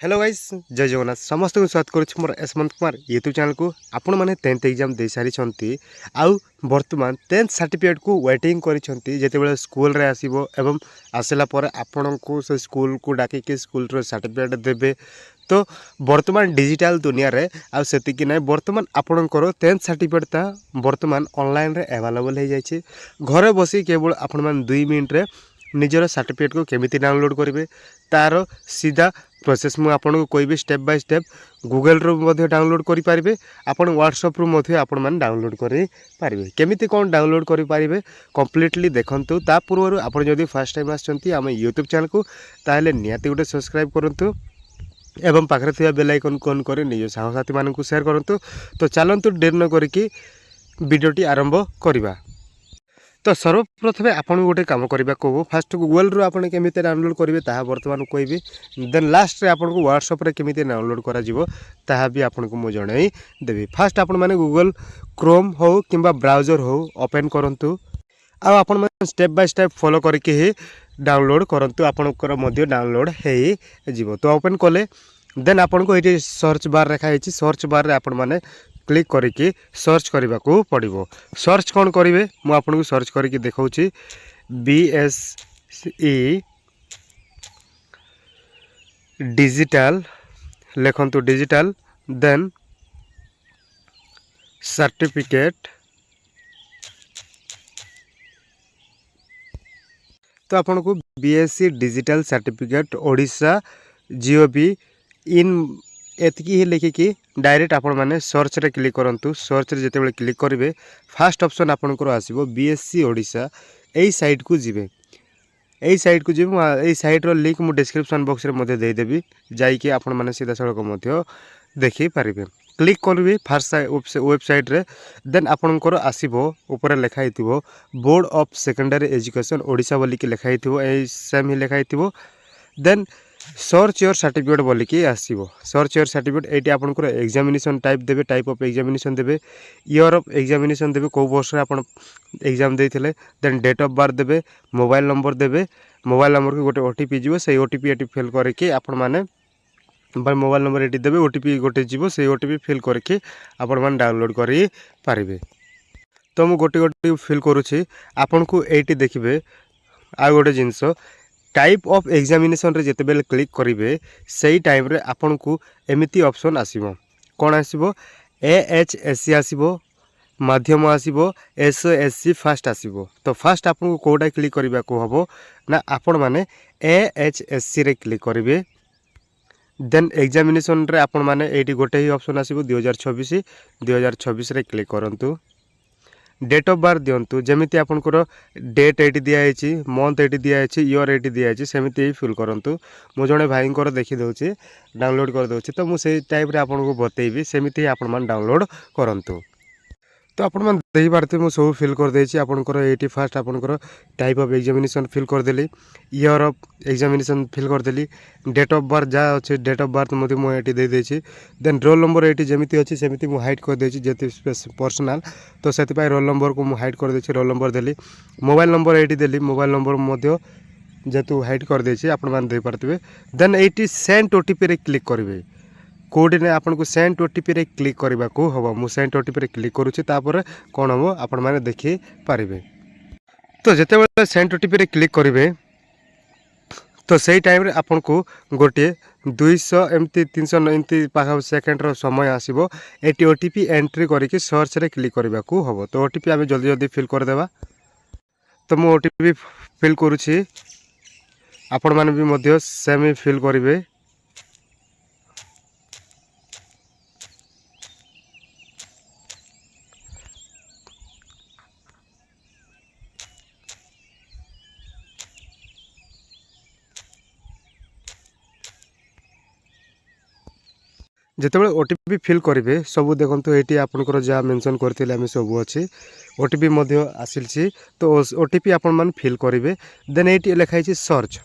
Hello guys जय जगन्नाथ समस्त को स्वागत करुच्ची मोर यशवंत कुमार यूट्यूब चैनल को आपण मैंने 10th एग्जाम दे सारी आउ बर्तमान 10th सर्टिफिकेट को वेटिंग करिसेंती जेतेबेले स्कूल रे आसीबो एवं आसला पर आपण को से स्कूल को डाकी के स्कूल रो सर्टिफिकेट देबे। तो बर्तमान डिजिटल दुनिया रे आ सेतिकी नै बर्तमान आपणकर 10th सर्टिफिकेट ता बर्तमान ऑनलाइन रे अवेलेबल हो जाइए। घरे बसी केवल आपण मान 2 मिनिट रे निजर सर्टिफिकेट को केमिति डाउनलोड करेंगे तार सीधा प्रोसेस मु आपन को कोई स्टेप बाय स्टेप गूगल रो मध्य डाउनलोड करि पारिबे। आपन व्हाट्सएप रो मध्य आपन मान डाउनलोड करि पारिबे। केमिति कोन डाउनलोड करि पारिबे कंप्लीटली देखंतु। ता पूर्व आपन जदि फर्स्ट टाइम आछंती हम यूट्यूब चैनल को ताले नियाती गोटे सब्सक्राइब करंतु एवं पाखरे थिया बेल आइकन को ऑन करि निज साथी मानन को शेयर करंतु। तो चलंतु देर न करिकि वीडियोटी आरंभ करिबा। तो सर्वप्रथम आपन गोटे कम करने को फास्ट गूगल रू आपन केमी डाउनलोड करेंगे ताहा बर्तमान कहबी। देन लास्ट रे आपन को व्हाट्सएप रे केमी डाउनलोड करा जिवो ताहा भी आपन को मु जणाई देबी। फास्ट आपन माने गूगल क्रोम हो किंबा ब्राउजर हो ओपन करंतु आ आपन माने स्टेप बाय स्टेप फॉलो करके ही डाउनलोड करंतु आपनकर मध्य डाउनलोड हे जिवो। तो ओपन कले देन आपन को एटी सर्च बार रेखा है सर्च बार रे आपन माने क्लिक करके सर्च करने को पड़ो। सर्च कौन करेंगे मुझे आपको सर्च करके देखा BSE डिजिटल लिखंतु डिजिटल देन सर्टिफिकेट। तो आपन को BSE digital certificate Odisha GOV in एतकी ही लिखिकी डायरेक्ट आपण माने सर्च रे क्लिक करंतु। सर्च रे जेतेबेले क्लिक करिवे फास्ट ऑप्शन आपनकर आसीबो BSE ओडिशा। एई साइट को जिवे एई साइट को जिवे एई साइट रो लिंक मु डिस्क्रिप्शन बॉक्स रे मध्ये देई देबी जाई कि आपण माने सीधा सड़क मध्ये देखि पारिबे। क्लिक करबे फर्स्ट वेबसाइट रे देन आपनकर आसीबो ऊपर लिखा हिथिबो board of secondary education Odisha बोली कि लिखा हिथिबो एई सेम ही लिखा हिथिबो। देन सर्च योर सर्टिफिकेट बोली कि आसीबो। सर्च योर सर्टिफिकेट एटी आपनकर एग्जामिनेशन टाइप देबे टाइप ऑफ एग्जामिनेशन देबे ईयर ऑफ एग्जामिनेशन देबे को वर्ष रे आपन एग्जाम देथिले। देन डेट ऑफ बर्थ देबे मोबाइल नंबर देबे मोबाइल नंबर को गोटे ओटीपी जीवो से ओटीपी एटी फिल करके आपण माने मोबाइल नंबर एटी देबे ओटीपी गोटे जीवो से ओटीपी फिल करके आपण माने डाउनलोड करि पारिबे। तो मु गोटे गोटे फिल करूछि आपन को एटी देखिबे। आ गोटे जिंस टाइप ऑफ एग्जामिनेशन रे जेते बेल क्लिक करिवे सही टाइम रे आपन को एमिति ऑप्शन आसीबो कोन आसीबो AHSC आसीबो माध्यम आसीबो SSC फास्ट आसीबो। तो फास्ट आपन को कोडा क्लिक करिबा को हबो ना आपन माने AHSC रे क्लिक करिवे। देन एग्जामिनेशन रे आपन माने एटी गोटे ही ऑप्शन आसीबो 2024 रे क्लिक करंतु। डेट ऑफ बर्थ दिंतु जमीती आपनकर डेट एटी दिखाई मंथ एटी दिखाई ईयर एटी दिखाई सेमती ही फिल करंतु। मु जणे भाई देखी दउछि डाउनलोड कर दउछि तो मुझे टाइप रे आपन को बतेइबी सेमती ही आपन मान डाउनलोड करंतु। तो आपण मन देई पारते मु सब फिल कर देछि आपनकर एटी फास्ट आपनकर टाइप ऑफ एग्जामिनेशन फिल कर देली ईयर ऑफ एग्जामिनेशन फिल कर देली डेट ऑफ बर्थ जा अछि डेट ऑफ बर्थ मते मु एटी दे देछि। देन रोल नंबर एटी जेमिति अछि सेमिति मु हाइड कर देछि जेति पर्सनल तो सेति पाई रोल नंबर को मु हाइड कर देछि रोल नंबर देली मोबाइल नंबर एटी देली मोबाइल नंबर मध्य जेतु हाइड कर देछि आपण मान दे पारतबे। देन एटी सेंड ओटीपी रे क्लिक करिवे कोड ने आपन को सेंड ओटीपी रे क्लिक करबा को हबो। मु सेंड ओटीपी रे क्लिक करूछि तापर कोन हबो आपण माने देखि पारिबे। तो जेते बेले सेंड ओटीपी रे क्लिक करिवे तो सही टाइम रे आपन को गोटे 200 एमती 300 एमती पाखा सेकंड रो समय आसीबो एटी ओटीपी एंट्री करके सर्च रे क्लिक करबा को हबो। तो ओटीपी आमे जल्दी जल्दी फिल कर देबा। तो मु ओटीपी फिल करूछि आपण माने भी मध्य सेम ही फिल करिवे। जिते बड़े ओटीपी फिल करेंगे सब देखो ये आपंकर जहाँ मेंशन करते आम सब अच्छे ओटीपी आसी। तो ओटीपी आपण मैंने फिल करेंगे। देन ये लिखाई सर्च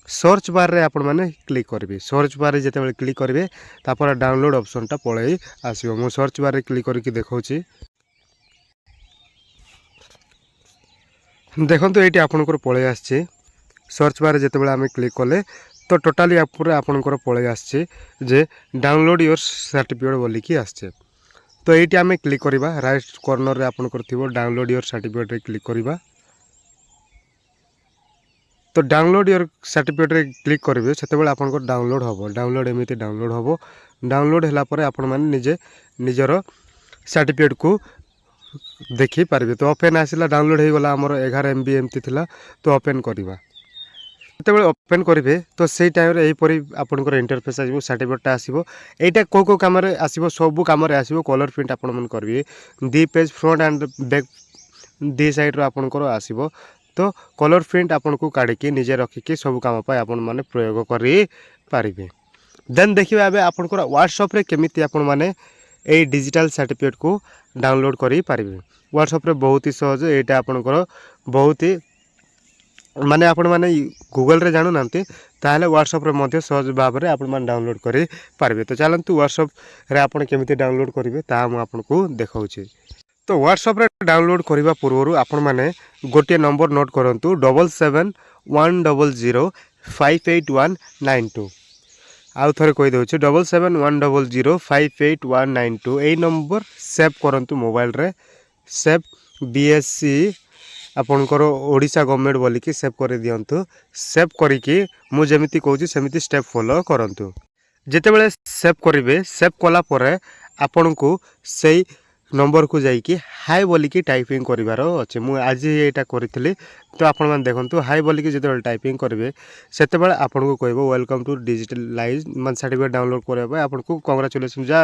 सर्च बार रे आपण मैंने क्लिक करेंगे। सर्च बार जिते बड़े क्लिक करेंगे तापर डाउनलोड ऑप्शन टा पलि आसो। मु सर्च बार रे क्लिक करके देखा देखो ये आपंकर पलि आसी सर्च बार जिते बड़े आम क्लिक कले तो टोटाली आपणकर पलि आसचे जे डाउनलोड योर सर्टिफिकेट बोलिकी आसचे। तो ये आम क्लिक करवा राइट कॉर्नर रे आपणकर थिबो डाउनलोड योर सर्टिफिकेट रे क्लिक करवा। तो डाउनलोड योर सर्टिफिकेट रे क्लिक करेंगे से आपंकर डाउनलोड हम डाउनलोड एमती डाउनलोड हम डाउनलोड है आपण मैंने निजे निजर सर्टिफिकेट को देखी पारे। तो ओपन आसला डाउनलोड हो गला आमर 11 MB एमती थिला। तो ओपन करवा जो ओपन करेंगे तो से टाइम यहीपरी आपंकर इंटरफेस आसो सर्टिफिकेटा आसो। यहाँ कौ कम आसो सबू कम आसो कलर प्रिंट आपण करेंगे दी page front end back the side आपंकर आसो। तो कलर प्रिंट आपन को काढ़ी निजे रखिकी सब कम आपण मैंने प्रयोग करें। देन देखिए एवं आपंकर व्हाट्सएप रे केमिति आपण मैंने ये डिजिटल सर्टिफिकेट को डाउनलोड करें। व्हाट्सएप रे बहुत ही सहज यहाँ आपंकर बहुत ही माने आपण मैंने गूगल रे जानू ना ताहले व्हाट्सएप रे मध्य सहज भाव में आपण मैंने डाउनलोड करें पारे। तो चलतु व्हाट्सएप रे आपण केमिति डाउनलोड करेंगे ता मु आपको देखाऊँ। तो व्हाट्सएप रे डाउनलोड करने पूर्व आपण मैंने गोटे नंबर नोट करंतु 7710058192। आउ थे कहीदे 7710058192 यही नंबर सेव करंतु मोबाइल रे सेव BSc आपणकर ओडिशा गवर्नमेंट बोलिकी सेव कर दिंतु। सेव करिकी मु जेमिति कहूँ सेमिति स्टेप फॉलो करंतु। जेतेबेले सेव करेंगे सेव कला परे आपन को सही नंबर को जाइए हाई बोलिकी टाइपिंग करार अच्छे। मुझे आज यहाँ करी तो आपण मैंने देखो हाई बोलिकी जो टाइपिंग करेंगे से आपन को कह वेलकम टू डिजिटलाइज मान सर्टिफिकेट डाउनलोड करने आपन को कंग्राचुलेसन जा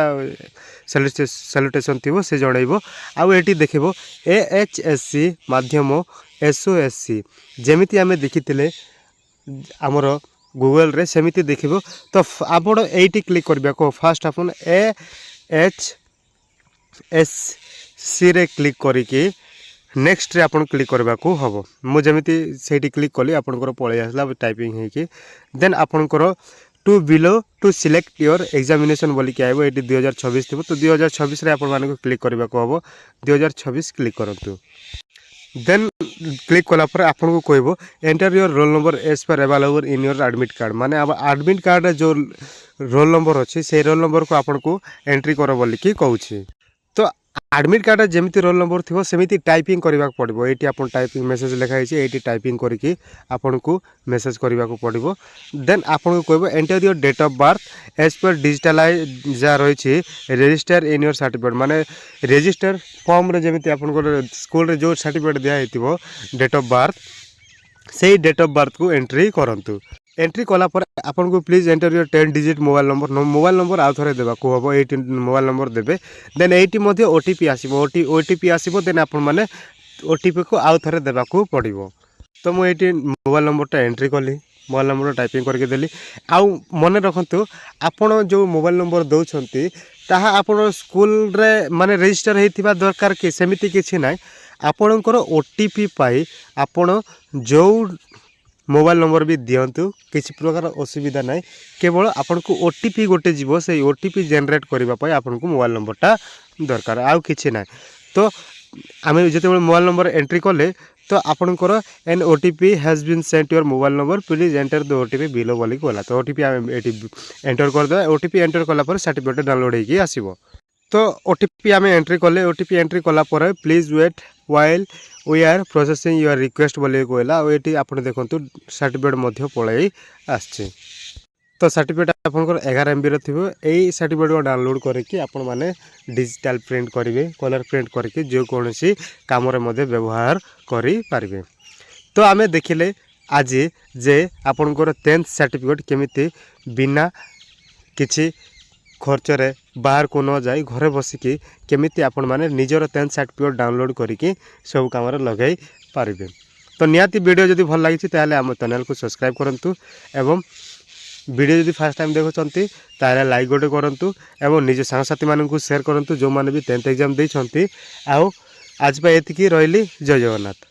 सैल्यूटेशन थी से जनइब। आउ ये देखो AHSC माध्यम SOSC जमीती आम देखी आमर गूगल रे सेमिति देखिबो। तो आपण एटी क्लिक करबा को फास्ट आपन AHSC रे क्लिक करिके नेक्स्ट रे आपन क्लिक करबा को हबो। मु जेमिति सेठी क्लिक कली आपनकर पळे आसला टाइपिंग हे कि देन आपनकर to below to select your examination बोली के आइबो। एटी 2026 थिबो। तो 2026 रे आपन माने को क्लिक करबा को हबो 2026 क्लिक करंतु। देन क्लिक कला पर आपन को कहबो enter your roll number as per available in your admit card माने अब एडमिट कार्ड रे जो रोल नंबर अच्छी से रोल नंबर को आपन को एंट्री कर बोली कि कहूँ। तो एडमिट कार्ड जमीती रोल नंबर थी सेमिति टाइपिंग करने पड़ो। ये आपन टाइपिंग मेसेज लिखाई ये टाइपिंग करके आपन को मेसेज करने को पड़ो। देन आपन को कहबो enter your date of birth as per digitalise जहाँ रही रजिस्टर इन योर सर्टिफिकेट माने रजिस्टर फॉर्म रे जमीती आपन स्कूल रे जो सर्टिफिकेट दिया डेट ऑफ बर्थ से डेट ऑफ बर्थ को एंट्री करंतु। एंट्री कला पर आपन को please enter your 10 digit mobile number आउ थे देवा को हम 8 मोबाइल नंबर देवे। देन एटी मध्य OTP आसीबो OTP आसीबो। देन आपन माने OTP को आउ थे देवा को पड़िबो। तो मु एटी मोबाइल नंबरटा एंट्री कली मोबाइल नंबर टाइपिंग करके देली। आउ मन रखंतु आपन जो मोबाइल नंबर दउछंती ताहा आपन स्कूल रे माने रजिस्टर हेतिबा दरकार कि सेमिति किछि नाइ। आपनकर OTP पाई आपन जो मोबाइल नंबर भी दिंतु किसी प्रकार असुविधा ना केवल आपन को OTP गोटे जीव से OTP जेनरेट करने आपन को मोबाइल नंबरटा दरकार आउ किछि ना। तो आम जो मोबाइल नंबर एंट्री कले तो आपनकर an OTP has been sent your mobile number please enter the OTP below बोली गला। तो OTP आम एंटर करदे OTP एंटर कला पर सर्टिफिकेट डाउनलोड होगी आसीबो। तो OTP आम एंट्री कले OTP एंट्री कला पर please wait while we are processing your request बोली कहला। ये आपने देखो सर्टिफिकेट मध्य पलि आसचे। तो सर्टिफिकेट आपंकर 11 MB थी यही सर्टिफिकेट को डाउनलोड करके आपण माने डिजिटल प्रिंट करेंगे कलर प्रिंट करके जो कौन सी कम व्यवहार करें। तो आम देखिले आज जे आपंकर 10th सर्टिफिकेट केमिति बिना किछि खर्च रे बाहर को न जाई घरे बसिकी केमिति आपण माने निजर 10th सर्टिफिकेट डाउनलोड करके सब काम लगे पारिबे। तो निहाती वीडियो जदि भल लगी ताहले आम चैनल को सब्सक्राइब करंतु एवं वीडियो जदि फर्स्ट टाइम देखुंती ताहले लाइक गोटे करंतु एवं निज सांगसाथी मानकु शेयर करंतु जो माने भी 10th एग्जाम देइछंती। आउ आज पा एतिकी रहिली। जय जगन्नाथ।